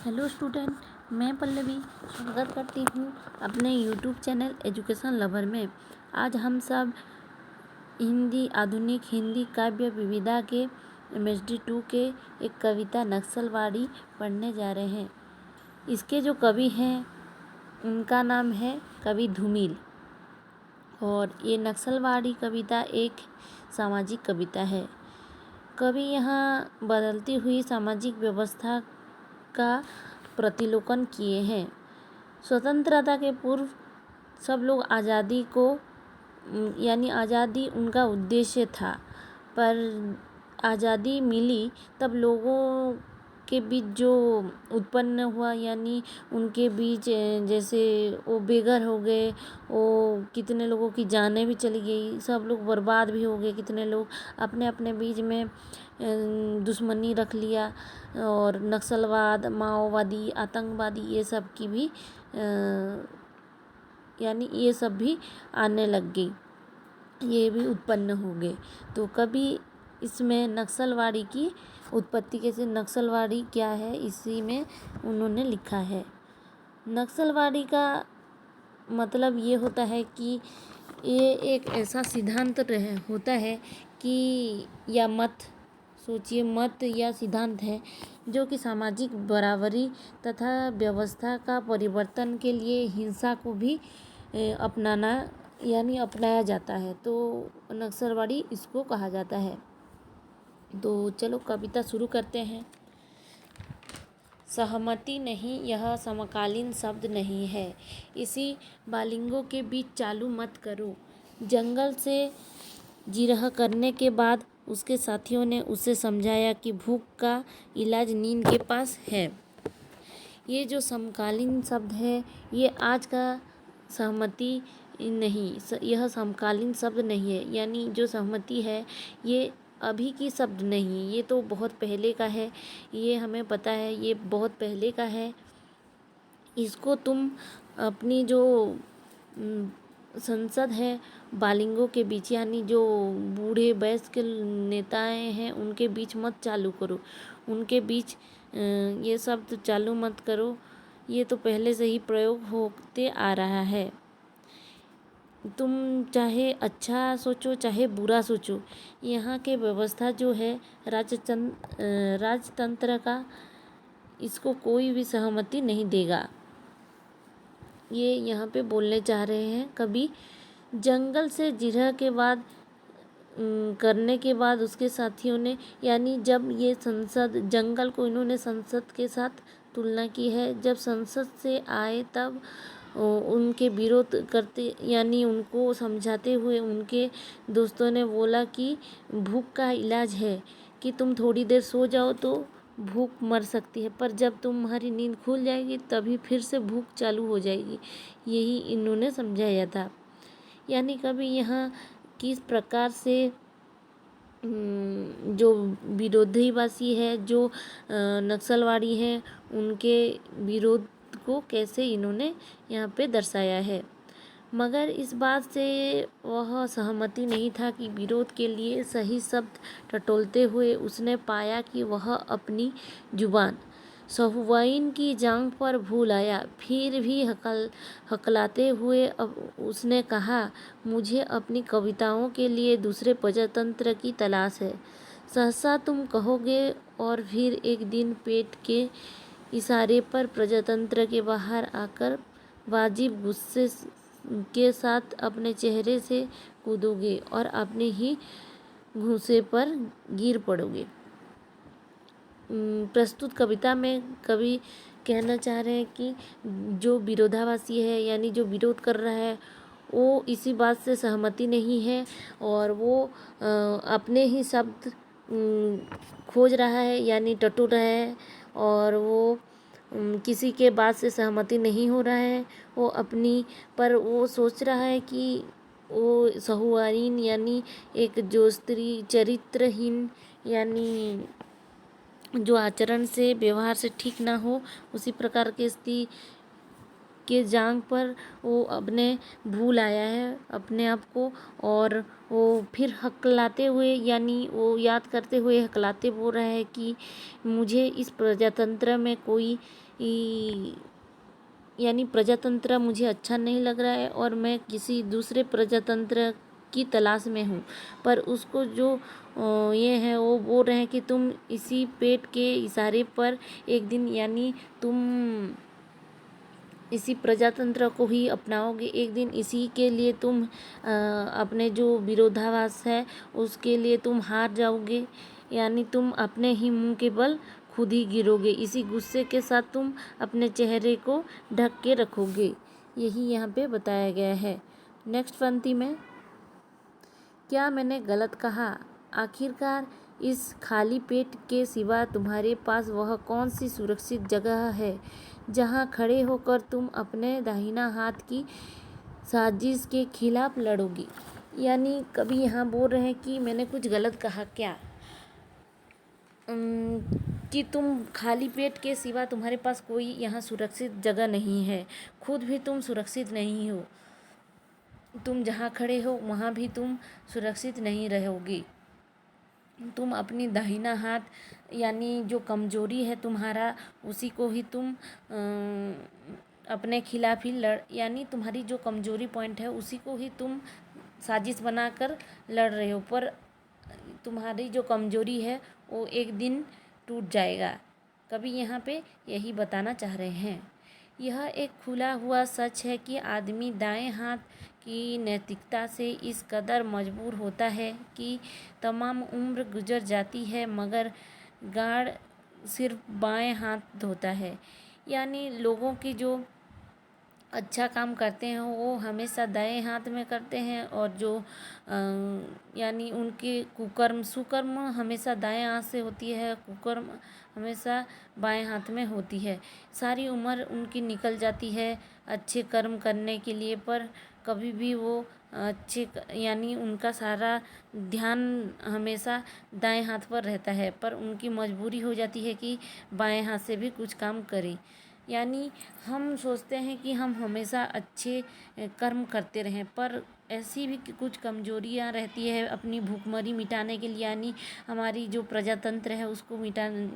Hello student, मैं पल्लवी स्वागत करती हूँ अपने यूट्यूब चैनल एजुकेशन लवर में। आज हम सब आधुनिक हिंदी काव्य विविधा के MSD 2 के एक कविता नक्सलवाड़ी पढ़ने जा रहे हैं। इसके जो कवि हैं उनका नाम है कवि धूमिल और ये नक्सलवाड़ी कविता एक सामाजिक कविता है। कवि यहाँ बदलती हुई सामाजिक व्यवस्था का प्रतिलोकन किए हैं। स्वतंत्रता के पूर्व सब लोग आज़ादी को आज़ादी उनका उद्देश्य था, पर आज़ादी मिली तब लोगों के बीच जो उत्पन्न हुआ उनके बीच जैसे वो बेघर हो गए, वो कितने लोगों की जानें भी चली गई, सब लोग बर्बाद भी हो गए, कितने लोग अपने अपने बीच में दुश्मनी रख लिया और नक्सलवाद, माओवादी, आतंकवादी ये सब की भी ये सब भी आने लग गई, ये भी उत्पन्न हो गए। तो कभी इसमें नक्सलवाड़ी की उत्पत्ति कैसे, नक्सलवाड़ी क्या है, इसी में उन्होंने लिखा है। नक्सलवाड़ी का मतलब ये होता है कि ये एक ऐसा सिद्धांत होता है कि या मत या सिद्धांत है जो कि सामाजिक बराबरी तथा व्यवस्था का परिवर्तन के लिए हिंसा को भी अपनाया जाता है। तो नक्सलवाड़ी इसको कहा जाता है। तो चलो कविता शुरू करते हैं। सहमति नहीं, यह समकालीन शब्द नहीं है, इसी बालिंगों के बीच चालू मत करो। जंगल से जिरह करने के बाद उसके साथियों ने उसे समझाया कि भूख का इलाज नींद के पास है। ये जो समकालीन शब्द है ये आज का सहमति नहीं, यह समकालीन शब्द नहीं है, यानी जो सहमति है ये अभी की शब्द नहीं, ये तो बहुत पहले का है, ये हमें पता है, ये बहुत पहले का है। इसको तुम अपनी जो संसद है बालिंगों के बीच, यानी जो बूढ़े वयस्क नेताएं हैं उनके बीच मत चालू करो, उनके बीच ये शब्द चालू मत करो, ये तो पहले से ही प्रयोग होते आ रहा है। तुम चाहे अच्छा सोचो चाहे बुरा सोचो, यहाँ के व्यवस्था जो है राजतंत्र का, इसको कोई भी सहमति नहीं देगा। ये यहाँ पे बोलने चाह रहे हैं कभी। जंगल से जिरह के बाद करने के बाद उसके साथियों ने, यानी जब ये संसद, जंगल को इन्होंने संसद के साथ तुलना की है। जब संसद से आए तब उनके विरोध करते, यानी उनको समझाते हुए उनके दोस्तों ने बोला कि भूख का इलाज है कि तुम थोड़ी देर सो जाओ तो भूख मर सकती है, पर जब तुम्हारी नींद खुल जाएगी तभी फिर से भूख चालू हो जाएगी। यही इन्होंने समझाया था। यानी कभी यहाँ किस प्रकार से जो विरोधीवासी है, जो नक्सलवाड़ी हैं, उनके विरोध को कैसे इन्होंने यहाँ पे दर्शाया है। मगर इस बात से वह सहमति नहीं था कि विरोध के लिए सही शब्द टटोलते हुए उसने पाया कि वह अपनी जुबान सहुआइन की जांघ पर भूल आया। फिर भी हकलाते हुए अब उसने कहा, मुझे अपनी कविताओं के लिए दूसरे प्रजातंत्र की तलाश है। सहसा तुम कहोगे और फिर एक दिन पेट के इशारे पर प्रजातंत्र के बाहर आकर वाजिब गुस्से के साथ अपने चेहरे से कूदोगे और अपने ही घूंसे पर गिर पड़ोगे। प्रस्तुत कविता में कवि कहना चाह रहे हैं कि जो विरोधाभासी है, यानी जो विरोध कर रहा है, वो इसी बात से सहमति नहीं है और वो अपने ही शब्द खोज रहा है, यानी टटोल रहा है, और वो किसी के बात से सहमति नहीं हो रहा है। वो अपनी पर वो सोच रहा है कि वो सहुआइन, यानी एक जो स्त्री चरित्रहीन, यानी जो आचरण से व्यवहार से ठीक ना हो, उसी प्रकार की स्त्री के जांघ पर वो अपने भूल आया है अपने आप को, और वो फिर हकलाते हुए यानी वो याद करते हुए हकलाते बोल रहा है कि मुझे इस प्रजातंत्र में कोई यानी प्रजातंत्र मुझे अच्छा नहीं लग रहा है और मैं किसी दूसरे प्रजातंत्र की तलाश में हूँ। पर उसको जो ये है वो बोल रहे हैं कि तुम इसी पेट के इशारे पर एक दिन यानी तुम इसी प्रजातंत्र को ही अपनाओगे एक दिन। इसी के लिए तुम अपने जो विरोधाभास है उसके लिए तुम हार जाओगे, यानी तुम अपने ही मुंह के बल खुद ही गिरोगे। इसी गुस्से के साथ तुम अपने चेहरे को ढक के रखोगे। यही यहाँ पे बताया गया है। नेक्स्ट पंक्ति में, क्या मैंने गलत कहा? आखिरकार इस खाली पेट के सिवा तुम्हारे पास वह कौन सी सुरक्षित जगह है जहाँ खड़े होकर तुम अपने दाहिना हाथ की साजिश के खिलाफ लड़ोगी? यानी कभी यहाँ बोल रहे हैं कि मैंने कुछ गलत कहा क्या, कि तुम खाली पेट के सिवा तुम्हारे पास कोई यहाँ सुरक्षित जगह नहीं है, खुद भी तुम सुरक्षित नहीं हो, तुम जहाँ खड़े हो वहाँ भी तुम सुरक्षित नहीं रहोगी। तुम अपनी दाहिना हाथ यानी जो कमजोरी है तुम्हारा उसी को ही तुम अपने खिलाफ ही यानी तुम्हारी जो कमजोरी पॉइंट है उसी को ही तुम साजिश बनाकर लड़ रहे हो, पर तुम्हारी जो कमजोरी है वो एक दिन टूट जाएगा। कभी यहाँ पे यही बताना चाह रहे हैं। यह एक खुला हुआ सच है कि आदमी दाएं हाथ की नैतिकता से इस कदर मजबूर होता है कि तमाम उम्र गुजर जाती है मगर गाड़ सिर्फ बाएं हाथ धोता है। यानी लोगों की जो अच्छा काम करते हैं वो हमेशा दाएं हाथ में करते हैं और जो यानी उनके कुकर्म सुकर्म हमेशा दाएं हाथ से होती है, कुकर्म हमेशा बाएं हाथ में होती है। सारी उम्र उनकी निकल जाती है अच्छे कर्म करने के लिए, पर कभी भी वो अच्छे यानी उनका सारा ध्यान हमेशा दाएं हाथ पर रहता है, पर उनकी मजबूरी हो जाती है कि बाएं हाथ से भी कुछ काम करें। यानी हम सोचते हैं कि हम हमेशा अच्छे कर्म करते रहें, पर ऐसी भी कुछ कमजोरियां रहती है अपनी भूखमरी मिटाने के लिए, यानी हमारी जो प्रजातंत्र है उसको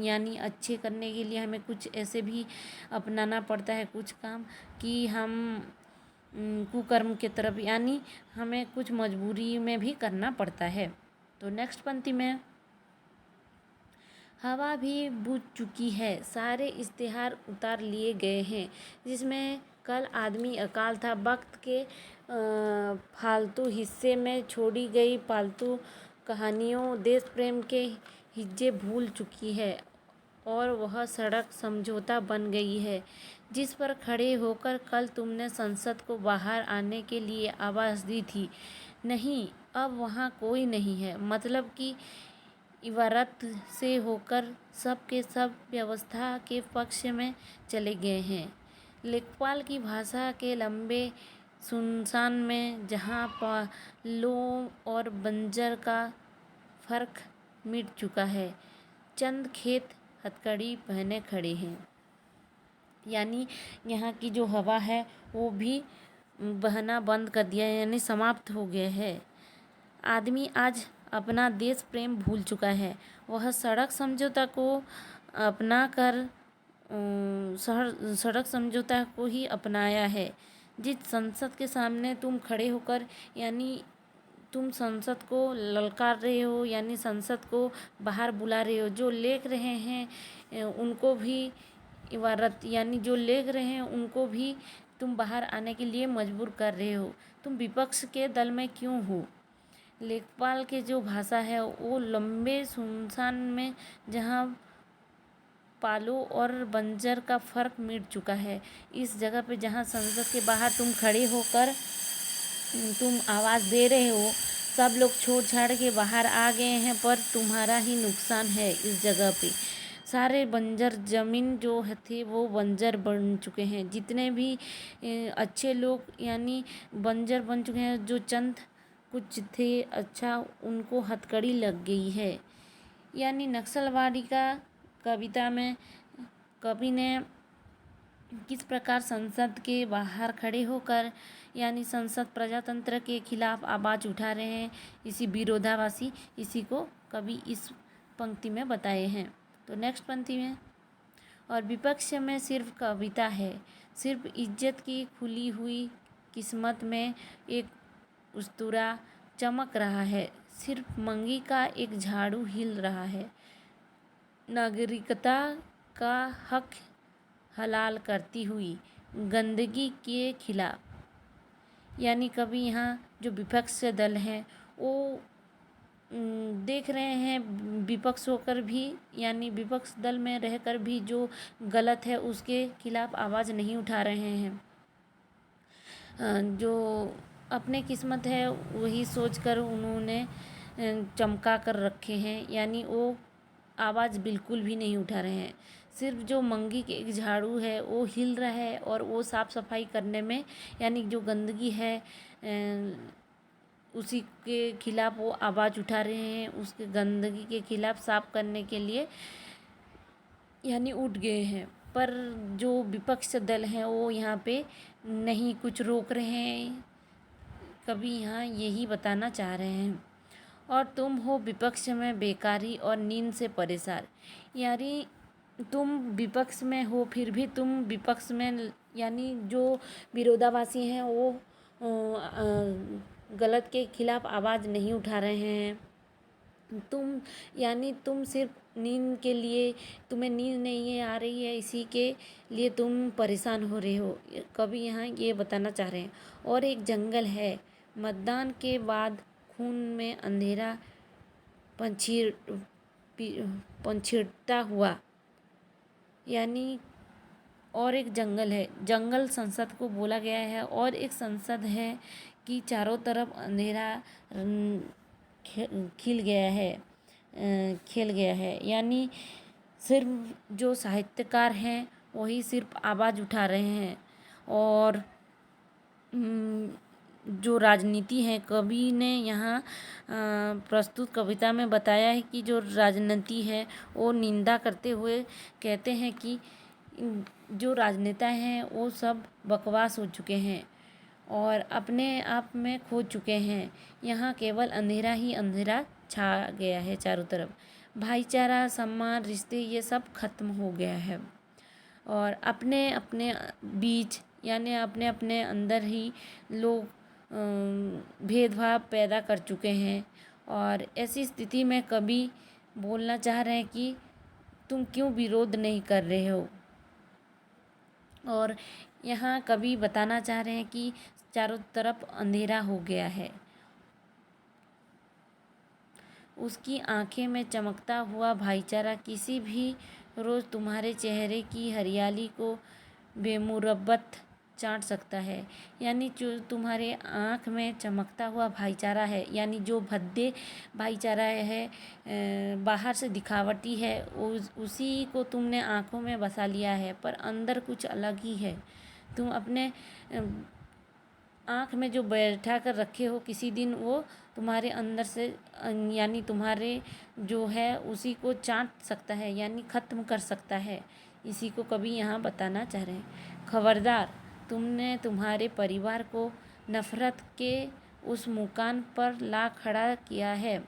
यानी अच्छे करने के लिए हमें कुछ ऐसे भी अपनाना पड़ता है कुछ काम कि हम कुकर्म के तरफ यानी हमें कुछ मजबूरी में भी करना पड़ता है। तो नेक्स्ट पंक्ति में, हवा भी बुझ चुकी है, सारे इश्तिहार उतार लिए गए हैं, जिसमें कल आदमी अकाल था, वक्त के फालतू हिस्से में छोड़ी गई पालतू कहानियों देश प्रेम के हिज्जे भूल चुकी है और वह सड़क समझौता बन गई है जिस पर खड़े होकर कल तुमने संसद को बाहर आने के लिए आवाज़ दी थी। नहीं, अब वहाँ कोई नहीं है, मतलब कि इबारत से होकर सब के सब व्यवस्था के पक्ष में चले गए हैं। लेखपाल की भाषा के लंबे सुनसान में जहाँ पालों और बंजर का फर्क मिट चुका है, चंद खेत हथकड़ी पहने खड़े हैं। यानी यहाँ की जो हवा है वो भी बहना बंद कर दिया है, यानी समाप्त हो गया है। आदमी आज अपना देश प्रेम भूल चुका है, वह सड़क समझौता को अपना कर सड़क समझौता को ही अपनाया है। जिस संसद के सामने तुम खड़े होकर यानी तुम संसद को ललकार रहे हो, यानी संसद को बाहर बुला रहे हो, जो लेख रहे हैं उनको भी इबारत यानी जो लेख रहे हैं उनको भी तुम बाहर आने के लिए मजबूर कर रहे हो। तुम विपक्ष के दल में क्यों हो? लेखपाल के जो भाषा है वो लंबे सुनसान में जहाँ पालो और बंजर का फ़र्क मिट चुका है, इस जगह पे जहाँ संसद के बाहर तुम खड़े होकर तुम आवाज़ दे रहे हो, सब लोग छोड़ छाड़ के बाहर आ गए हैं, पर तुम्हारा ही नुकसान है। इस जगह पे सारे बंजर ज़मीन जो थे वो बंजर बन चुके हैं, जितने भी अच्छे लोग यानी बंजर बन चुके हैं, जो चंद कुछ थे अच्छा उनको हथकड़ी लग गई है। यानी नक्सलवादी का कविता में कवि ने किस प्रकार संसद के बाहर खड़े होकर यानी संसद प्रजातंत्र के खिलाफ आवाज़ उठा रहे हैं, इसी विरोधाभासी इसी को कवि इस पंक्ति में बताए हैं। तो नेक्स्ट पंक्ति में, और विपक्ष में सिर्फ कविता है, सिर्फ इज्जत की खुली हुई किस्मत में एक उस्तरा चमक रहा है, सिर्फ मंगी का एक झाड़ू हिल रहा है, नागरिकता का हक हलाल करती हुई गंदगी के खिलाफ। यानी कभी यहाँ जो विपक्ष दल हैं वो देख रहे हैं विपक्ष होकर भी यानी विपक्ष दल में रहकर भी जो गलत है उसके खिलाफ आवाज़ नहीं उठा रहे हैं। जो अपने किस्मत है वही सोचकर उन्होंने चमका कर रखे हैं, यानी वो आवाज़ बिल्कुल भी नहीं उठा रहे हैं। सिर्फ जो मंगी के एक झाड़ू है वो हिल रहा है और वो साफ़ सफाई करने में यानी जो गंदगी है उसी के खिलाफ वो आवाज़ उठा रहे हैं, उसके गंदगी के खिलाफ साफ करने के लिए यानी उठ गए हैं। पर जो विपक्ष दल हैं वो यहाँ पे नहीं कुछ रोक रहे हैं, कभी यहाँ यही बताना चाह रहे हैं। और तुम हो विपक्ष में बेकारी और नींद से परेशान, यानी तुम विपक्ष में हो फिर भी तुम विपक्ष में यानी जो विरोधाभासी हैं वो गलत के खिलाफ आवाज़ नहीं उठा रहे हैं। तुम यानी तुम सिर्फ नींद के लिए तुम्हें नींद नहीं आ रही है इसी के लिए तुम परेशान हो रहे हो, कभी यहाँ ये बताना चाह रहे हैं। और एक जंगल है, मतदान के बाद खून में अंधेरा पंछीरता हुआ, यानी और एक जंगल है, जंगल संसद को बोला गया है। और एक संसद है कि चारों तरफ अंधेरा खिल गया है, यानी सिर्फ जो साहित्यकार हैं वही सिर्फ आवाज़ उठा रहे हैं। और जो राजनीति है, कवि ने यहाँ प्रस्तुत कविता में बताया है कि जो राजनीति है वो निंदा करते हुए कहते हैं कि जो राजनेता हैं वो सब बकवास हो चुके हैं और अपने आप में खो चुके हैं। यहाँ केवल अंधेरा ही अंधेरा छा गया है चारों तरफ, भाईचारा, सम्मान, रिश्ते ये सब खत्म हो गया है। और अपने अपने बीच यानी अपने अपने अंदर ही लोग भेदभाव पैदा कर चुके हैं। और ऐसी स्थिति में कवि बोलना चाह रहे हैं कि तुम क्यों विरोध नहीं कर रहे हो। और यहाँ कवि बताना चाह रहे हैं कि चारों तरफ अंधेरा हो गया है। उसकी आंखें में चमकता हुआ भाईचारा किसी भी रोज़ तुम्हारे चेहरे की हरियाली को बेमुरब्बत चाट सकता है। यानी जो तुम्हारे आँख में चमकता हुआ भाईचारा है, यानी जो भद्दे भाईचारा है, बाहर से दिखावटी है, उसी को तुमने आँखों में बसा लिया है, पर अंदर कुछ अलग ही है। तुम अपने आँख में जो बैठा कर रखे हो, किसी दिन वो तुम्हारे अंदर से यानी तुम्हारे जो है उसी को चाट सकता है, यानी ख़त्म कर सकता है। इसी को कभी यहाँ बताना चाह रहे हैं। खबरदार, तुमने तुम्हारे परिवार को नफ़रत के उस मुकाम पर ला खड़ा किया है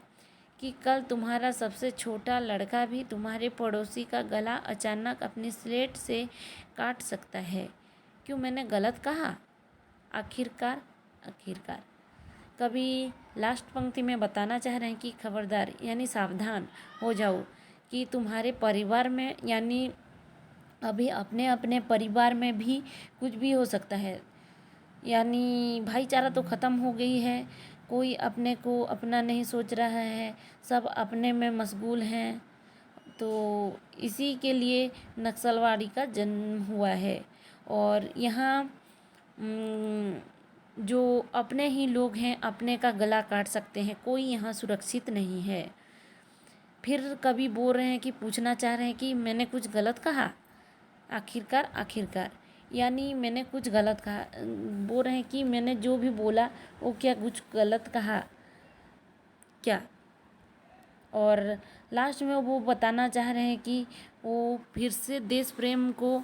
कि कल तुम्हारा सबसे छोटा लड़का भी तुम्हारे पड़ोसी का गला अचानक अपनी स्लेट से काट सकता है। क्यों मैंने गलत कहा? आखिरकार कभी लास्ट पंक्ति में बताना चाह रहे हैं कि खबरदार यानी सावधान हो जाओ कि तुम्हारे परिवार में यानी अभी अपने अपने परिवार में भी कुछ भी हो सकता है। यानी भाईचारा तो ख़त्म हो गई है, कोई अपने को अपना नहीं सोच रहा है, सब अपने में मशगूल हैं। तो इसी के लिए नक्सलवादी का जन्म हुआ है। और यहाँ जो अपने ही लोग हैं अपने का गला काट सकते हैं, कोई यहाँ सुरक्षित नहीं है। फिर कभी बोल रहे हैं कि पूछना चाह रहे हैं कि मैंने कुछ गलत कहा? आखिरकार यानी मैंने कुछ गलत कहा, बोल रहे हैं कि मैंने जो भी बोला वो क्या कुछ गलत कहा क्या? और लास्ट में वो बताना चाह रहे हैं कि वो फिर से देश प्रेम को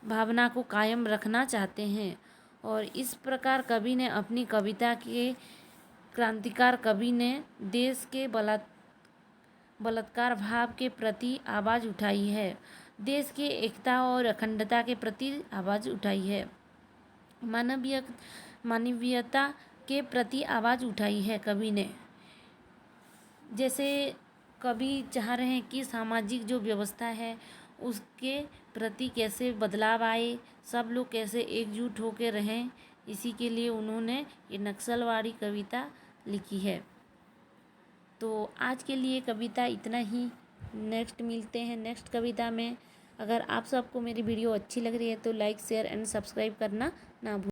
भावना को कायम रखना चाहते हैं। और इस प्रकार कवि ने अपनी कविता के क्रांतिकार कवि ने देश के बलात्कार भाव के प्रति आवाज़ उठाई है, देश की एकता और अखंडता के प्रति आवाज़ उठाई है, मानवीयता के प्रति आवाज़ उठाई है कवि ने। जैसे कवि चाह रहे हैं कि सामाजिक जो व्यवस्था है उसके प्रति कैसे बदलाव आए, सब लोग कैसे एकजुट होकर रहें, इसी के लिए उन्होंने ये नक्सलवाड़ी कविता लिखी है। तो आज के लिए कविता इतना ही। नेक्स्ट मिलते हैं नेक्स्ट कविता में। अगर आप सबको मेरी वीडियो अच्छी लग रही है तो लाइक शेयर एंड सब्सक्राइब करना ना भूलें।